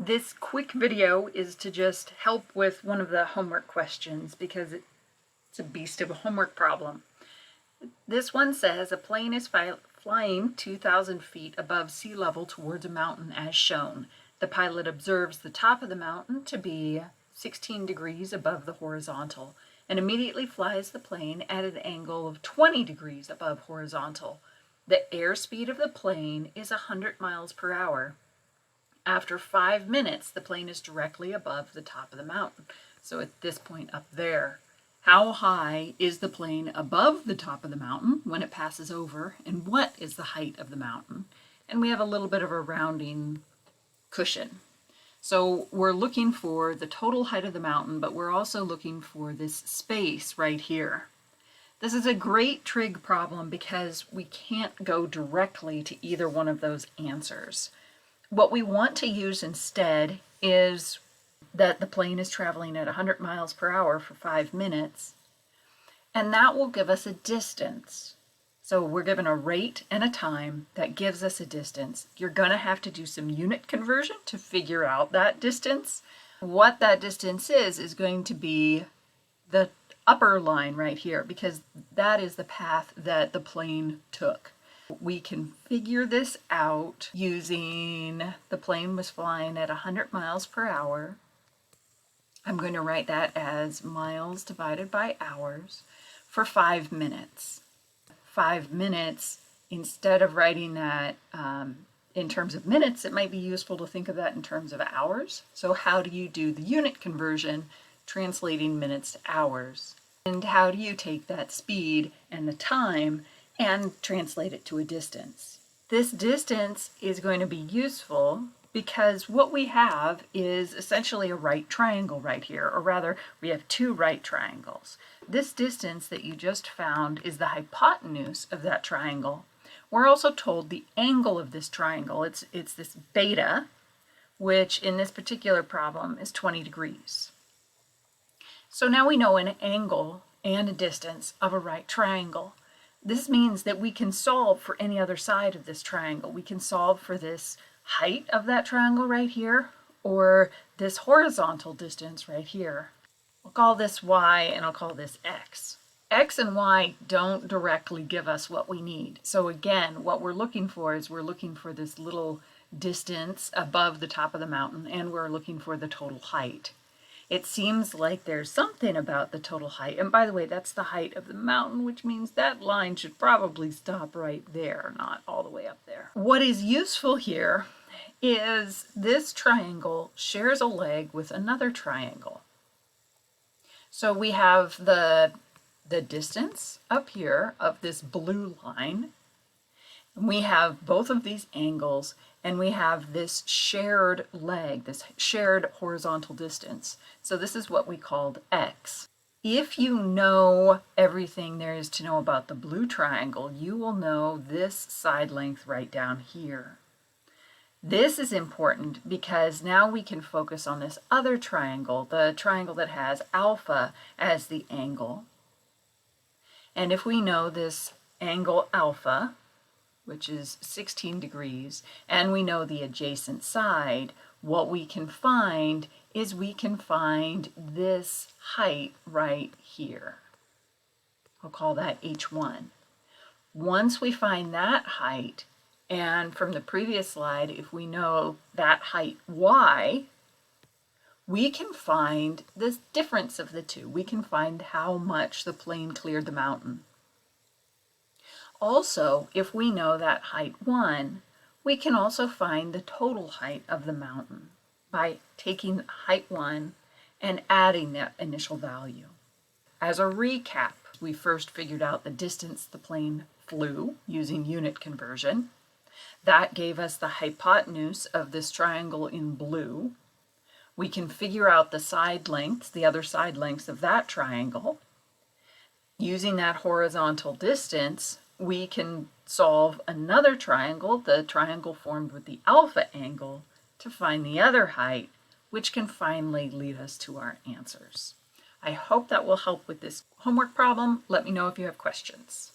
This quick video is to just help with one of the homework questions because it's a beast of a homework problem. This one says a plane is flying 2,000 feet above sea level towards a mountain as shown. The pilot observes the top of the mountain to be 16 degrees above the horizontal and immediately flies the plane at an angle of 20 degrees above horizontal. The airspeed of the plane is 100 miles per hour. After 5 minutes, the plane is directly above the top of the mountain. So at this point up there, how high is the plane above the top of the mountain when it passes over, and what is the height of the mountain? And we have a little bit of a rounding cushion. So we're looking for the total height of the mountain, but we're also looking for this space right here. This is a great trig problem because we can't go directly to either one of those answers. What we want to use instead is that the plane is traveling at 100 miles per hour for 5 minutes, and that will give us a distance. So we're given a rate and a time that gives us a distance. You're going to have to do some unit conversion to figure out that distance. What that distance is going to be the upper line right here, because that is the path that the plane took. We can figure this out using the plane was flying at 100 miles per hour. I'm going to write that as miles divided by hours for 5 minutes. 5 minutes, instead of writing that in terms of minutes, it might be useful to think of that in terms of hours. So how do you do the unit conversion, translating minutes to hours? And how do you take that speed and the time and translate it to a distance? This distance is going to be useful because what we have is essentially a right triangle right here, or rather we have two right triangles. This distance that you just found is the hypotenuse of that triangle. We're also told the angle of this triangle, it's this beta, which in this particular problem is 20 degrees. So now we know an angle and a distance of a right triangle. This means that we can solve for any other side of this triangle. We can solve for this height of that triangle right here, or this horizontal distance right here. I'll call this y and I'll call this x. X and y don't directly give us what we need. So again, what we're looking for is we're looking for this little distance above the top of the mountain, and we're looking for the total height. It seems like there's something about the total height. And by the way, that's the height of the mountain, which means that line should probably stop right there, not all the way up there. What is useful here is this triangle shares a leg with another triangle. So we have the distance up here of this blue line. We have both of these angles, and we have this shared leg, this shared horizontal distance. So this is what we called x. If you know everything there is to know about the blue triangle, you will know this side length right down here. This is important because now we can focus on this other triangle, the triangle that has alpha as the angle. And if we know this angle alpha, which is 16 degrees, and we know the adjacent side, what we can find is we can find this height right here. I'll call that h1. Once we find that height, and from the previous slide, if we know that height y, we can find the difference of the two. We can find how much the plane cleared the mountain. Also, if we know that height 1, we can also find the total height of the mountain by taking height 1 and adding that initial value. As a recap, we first figured out the distance the plane flew using unit conversion. That gave us the hypotenuse of this triangle in blue. We can figure out the side lengths, the other side lengths of that triangle. Using that horizontal distance, we can solve another triangle, the triangle formed with the alpha angle, to find the other height, which can finally lead us to our answers. I hope that will help with this homework problem. Let me know if you have questions.